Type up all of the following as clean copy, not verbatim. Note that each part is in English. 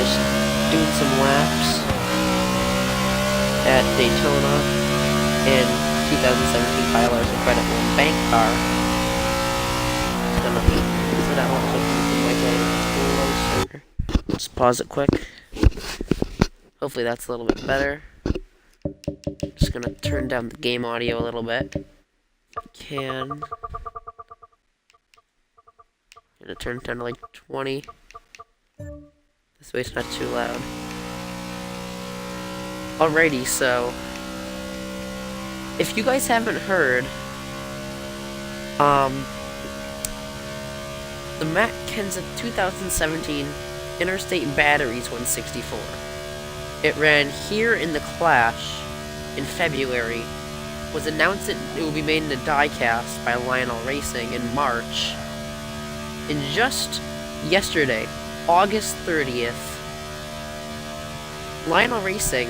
just doing some laps at Daytona in 2017 Kyle Larson Credit One Bank car. It's gonna be so that one might go closer. Let's pause it quick. Hopefully that's a little bit better. Just gonna turn down the game audio a little bit. Gonna turn it down to like 20. This way it's not too loud. Alrighty, so if you guys haven't heard, the Matt Kenseth 2017 Interstate Batteries 164. It ran here in the Clash in February. Was announced that it will be made in a die-cast by Lionel Racing in March. And just yesterday, August 30th, Lionel Racing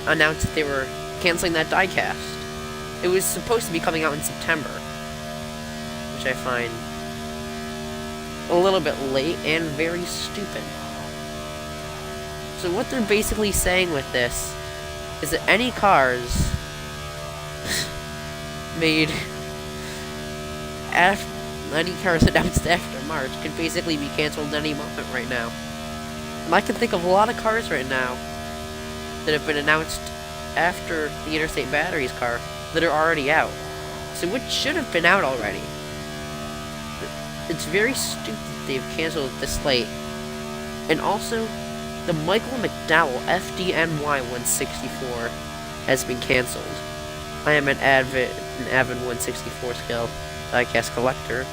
announced that they were canceling that die-cast. It was supposed to be coming out in September, which I find a little bit late and very stupid. So what they're basically saying with this is that any cars made after any cars announced after March could basically be canceled any moment right now. And I can think of a lot of cars right now that have been announced after the Interstate Batteries car that are already out. So which should have been out already. It's very stupid that they've canceled it this late. And also, the Michael McDowell FDNY 164 has been canceled. I am an avid 164 scale diecast collector.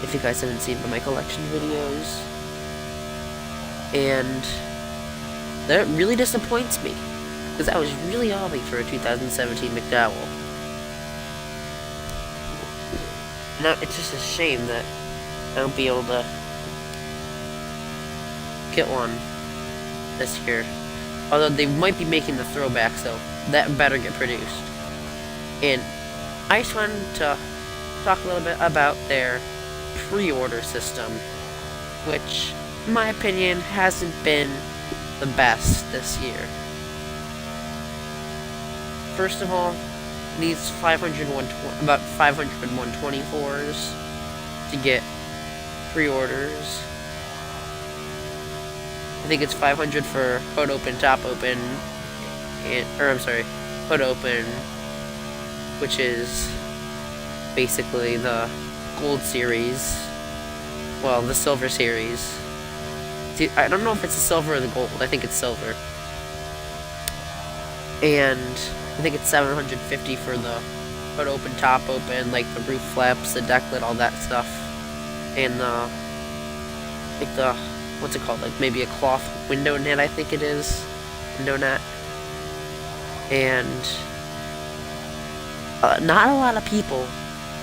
If you guys haven't seen my collection videos. And that really disappoints me, because I was really hoping for a 2017 McDowell. Now, it's just a shame that I won't be able to get one this year. Although they might be making the throwback, so that better get produced. And I just wanted to talk a little bit about their pre-order system, which, in my opinion, hasn't been the best this year. First of all, it needs about 500 124s to get pre-orders. I think it's 500 for hood open, top open, hood open, which is basically the gold series. Well, the silver series. I don't know if it's the silver or the gold. I think it's silver. And I think it's 750 for the hood open, top open, like the roof flaps, the deck lid, all that stuff. And what's it called? Like maybe a cloth window net, I think it is. Window net. And not a lot of people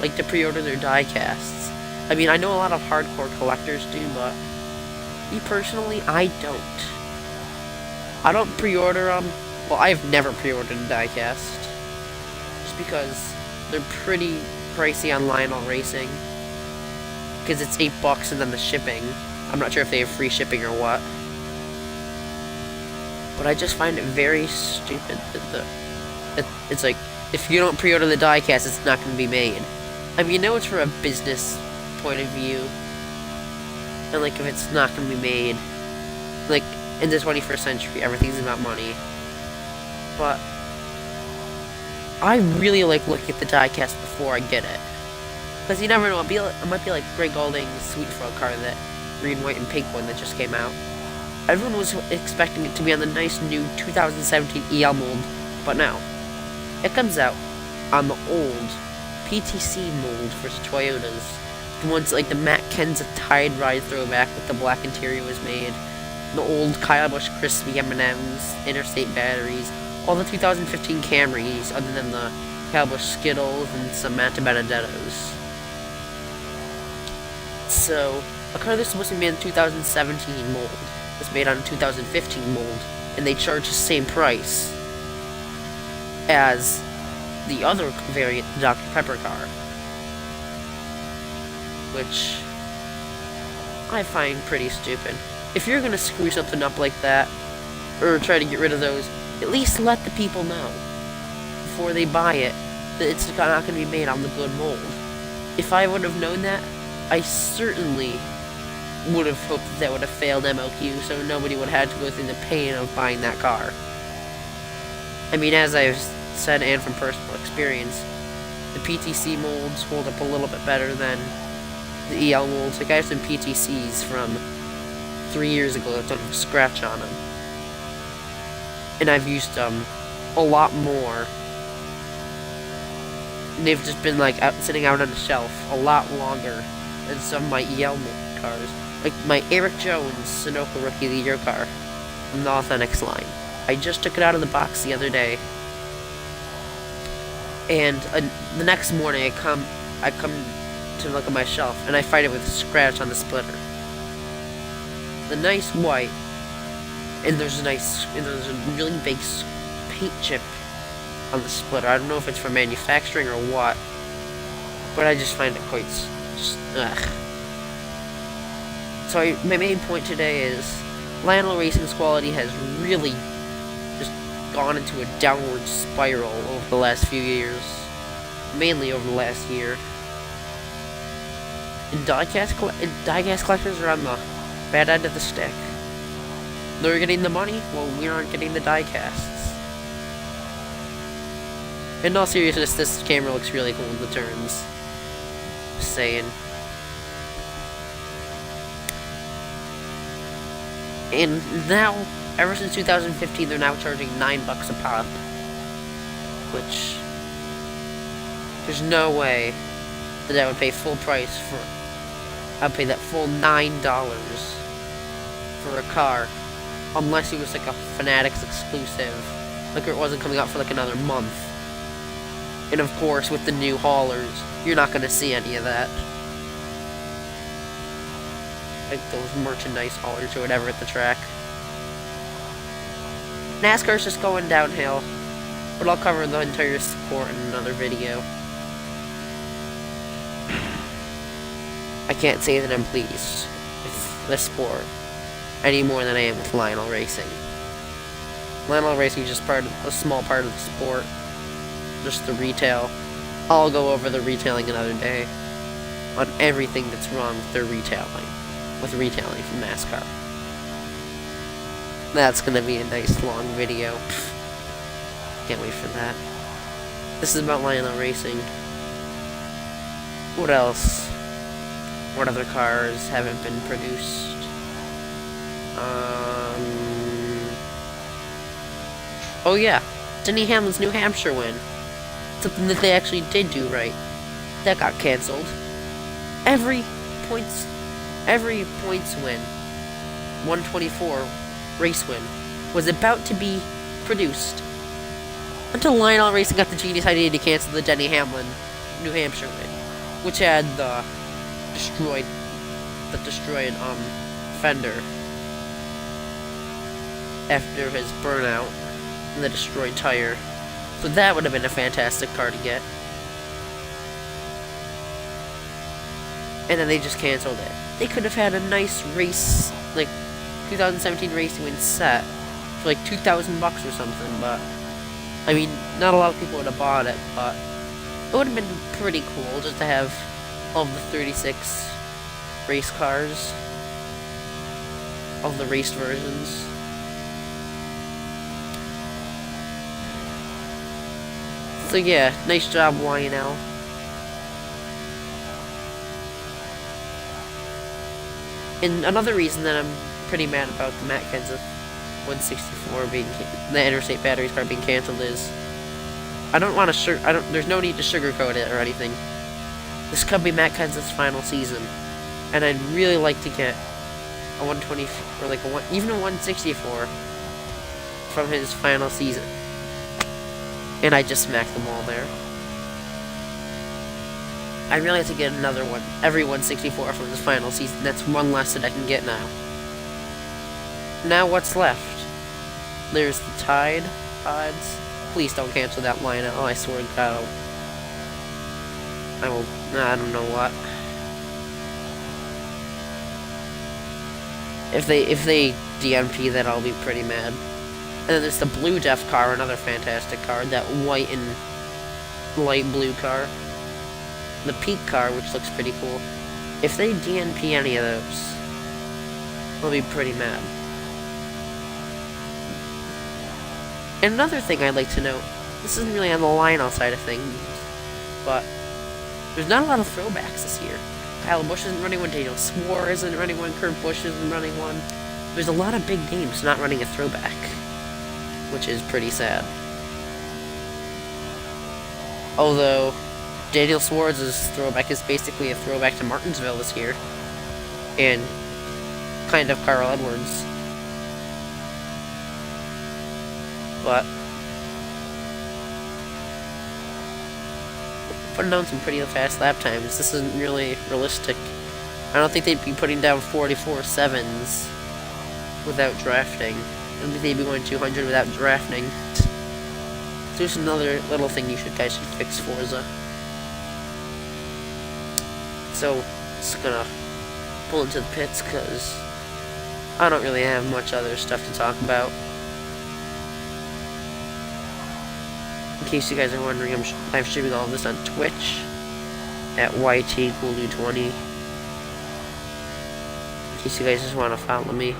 like to pre-order their die casts. I mean, I know a lot of hardcore collectors do, but me personally, I don't. I don't pre-order them. Well, I've never pre-ordered a die-cast. Just because they're pretty pricey on Lionel Racing. Because it's $8 and then the shipping. I'm not sure if they have free shipping or what. But I just find it very stupid that it's like, if you don't pre-order the die-cast, it's not going to be made. I mean, you know it's for a business point of view. And like, if it's not going to be made, like, in the 21st century, everything's about money. But I really like looking at the diecast before I get it, because you never know. It might be like Greg Golding's Sweet Frog car, that green, white, and pink one that just came out. Everyone was expecting it to be on the nice new 2017 EL mold, but no. It comes out on the old PTC mold for Toyotas. The ones like the Matt Kenseth Tide Ride throwback with the black interior was made. The old Kyle Busch Crispy M&M's, Interstate Batteries, all the 2015 Camrys, other than the Kyle Busch Skittles and some Manta Benedettos. So, a car that's supposed to be made in 2017 mold was made on 2015 mold, and they charge the same price as the other variant, the Dr. Pepper car, which I find pretty stupid. if you're gonna screw something up like that, or try to get rid of those, at least let the people know before they buy it that it's not gonna be made on the good mold. If I would have known that, I certainly would have hoped that would have failed MLQ, so nobody would have had to go through the pain of buying that car. I mean, as I've said, and from personal experience, the PTC molds hold up a little bit better than the EL molds. Like, I have some PTCs from 3 years ago that don't have a scratch on them. And I've used them a lot more. And they've just been, like, sitting out on the shelf a lot longer than some of my EL mold cars. Like my Eric Jones Sunoco Rookie of the Year car from the Authentics line. I just took it out of the box the other day. And the next morning I come to look at my shelf and I find it with a scratch on the splitter. The nice white, and there's a really big paint chip on the splitter. I don't know if it's for manufacturing or what, but I just find it quite just ugh. So my main point today is Lionel Racing's quality has really just gone into a downward spiral over the last few years, mainly over the last year. And diecast collectors are on the bad end of the stick. They're getting the money, while we aren't getting the diecasts. In all seriousness, this camera looks really cool in the turns. Just saying. And now, ever since 2015, they're now charging $9 a pop. Which, there's no way that I would pay full price for, I'd pay that full $9 for a car. Unless it was like a Fanatics exclusive. Like it wasn't coming out for like another month. And of course, with the new haulers, you're not going to see any of that. Like those merchandise haulers or whatever at the track. NASCAR's just going downhill, but I'll cover the entire sport in another video. I can't say that I'm pleased with the sport any more than I am with Lionel Racing. Lionel Racing is just a small part of the sport, just the retail. I'll go over the retailing another day on everything that's wrong with their retailing. With retailing from NASCAR. That's gonna be a nice long video. Can't wait for that. This is about Lionel Racing. What else? What other cars haven't been produced? Oh yeah, Denny Hamlin's New Hampshire win. Something that they actually did do right. That got cancelled. Every points win, 124 race win, was about to be produced until Lionel Racing got the genius idea to cancel the Denny Hamlin New Hampshire win, which had the destroyed fender after his burnout and the destroyed tire. So that would have been a fantastic car to get. And then they just canceled it. They could have had a nice race, like 2017 racing win set for like $2,000 or something, but I mean, not a lot of people would have bought it, but it would have been pretty cool just to have all of the 36 race cars, all the raced versions. So yeah, nice job, Lionel. And another reason that I'm pretty mad about the Matt Kenseth 164 the Interstate Batteries car being canceled is, there's no need to sugarcoat it or anything. This could be Matt Kenseth's final season, and I'd really like to get a 120 or like even a 164 from his final season. And I just smacked them all there. I really have to get another one, every 164 from his final season. That's one less that I can get now. Now what's left? There's the Tide pods. Please don't cancel that line. Oh, I swear to God. I don't know what. If they DNP that, I'll be pretty mad. And then there's the Blue Death car, another fantastic car. That white and light blue car. The Peak car, which looks pretty cool. If they DNP any of those, I'll be pretty mad. And another thing I'd like to note, this isn't really on the Lionel side of things, but there's not a lot of throwbacks this year. Kyle Busch isn't running one, Daniel Swore isn't running one, Kurt Busch isn't running one. There's a lot of big names not running a throwback, which is pretty sad. Although, Daniel Swartz's throwback is basically a throwback to Martinsville this year, and kind of Carl Edwards. But putting down some pretty fast lap times. This isn't really realistic. I don't think they'd be putting down 44.7s without drafting. I don't think they'd be going 200 without drafting. So there's another little thing you guys should fix Forza. So, just gonna pull into the pits because I don't really have much other stuff to talk about. In case you guys are wondering, I'm live streaming all of this on Twitch at YTCoolDude20. In case you guys just want to follow me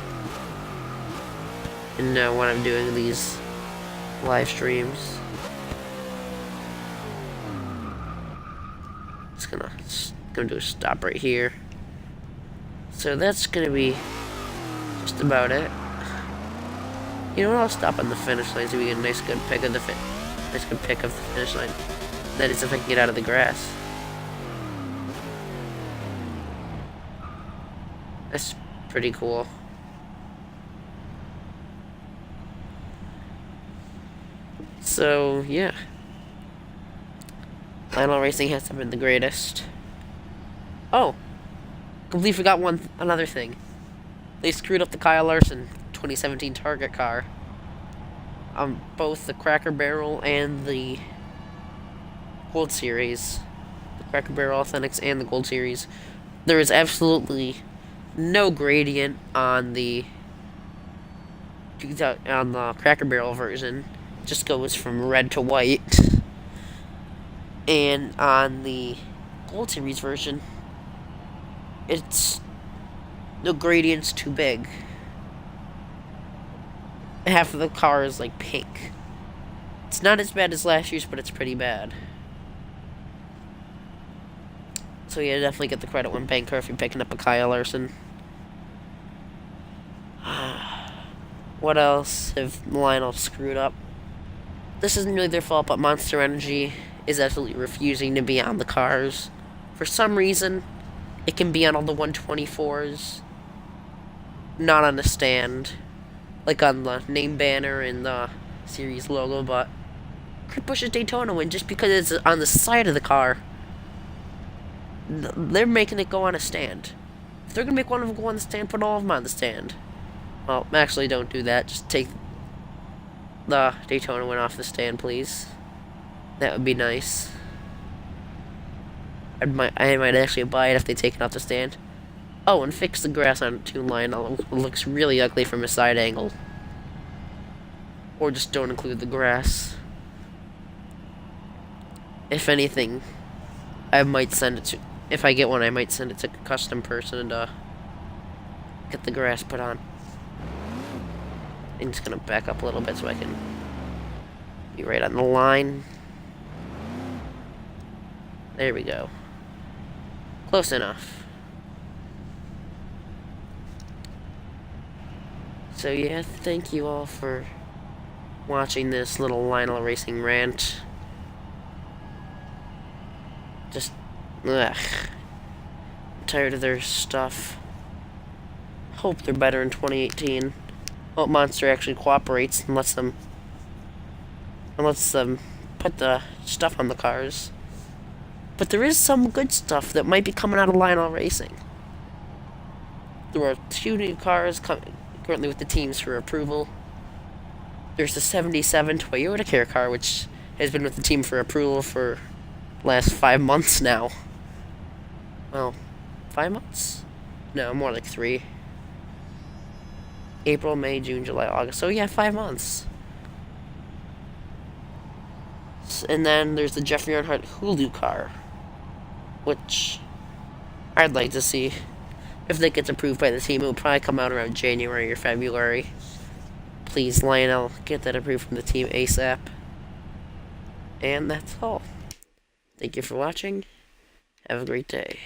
and know when I'm doing these live streams. Just gonna do a stop right here. So that's gonna be just about it. You know what? I'll stop on the finish line so we get a nice good pick of the finish line. That is if I can get out of the grass. That's pretty cool. So yeah, Lionel Racing hasn't been the greatest. Oh, completely forgot another thing. They screwed up the Kyle Larson 2017 Target car. Both the Cracker Barrel and the Gold Series. The Cracker Barrel Authentics and the Gold Series. There is absolutely no gradient on the Cracker Barrel version. It just goes from red to white. And on the Gold Series version, the gradient's too big. Half of the car is like pink. It's not as bad as last year's, but it's pretty bad. So yeah, definitely get the credit when banker if you're picking up a Kyle Larson. What else have Lionel screwed up? This isn't really their fault, but Monster Energy is absolutely refusing to be on the cars. For some reason, it can be on all the 124s, not on the stand. Like on the name banner and the series logo, but Kurt Busch's Daytona win just because it's on the side of the car. They're making it go on a stand. If they're gonna make one of them go on the stand, put all of them on the stand. Well, actually, don't do that. Just take the Daytona win off the stand, please. That would be nice. I might actually buy it if they take it off the stand. Oh, and fix the grass on Toon Lionel. It looks really ugly from a side angle. Or just don't include the grass. If anything, I might send it to... If I get one, I might send it to a custom person to get the grass put on. I'm just gonna back up a little bit so I can be right on the line. There we go. Close enough. So yeah, thank you all for watching this little Lionel Racing rant. Just, ugh. I'm tired of their stuff. Hope they're better in 2018. Hope Monster actually cooperates and lets them put the stuff on the cars. But there is some good stuff that might be coming out of Lionel Racing. There are 2 new cars currently with the teams for approval. There's the 77 Toyota Care car, which has been with the team for approval for the last 5 months now. Well, 5 months? No, more like 3. April, May, June, July, August. So yeah, 5 months. And then there's the Jeffrey Earnhardt Hulu car, which I'd like to see. If that gets approved by the team, it will probably come out around January or February. Please, Lionel, get that approved from the team ASAP. And that's all. Thank you for watching. Have a great day.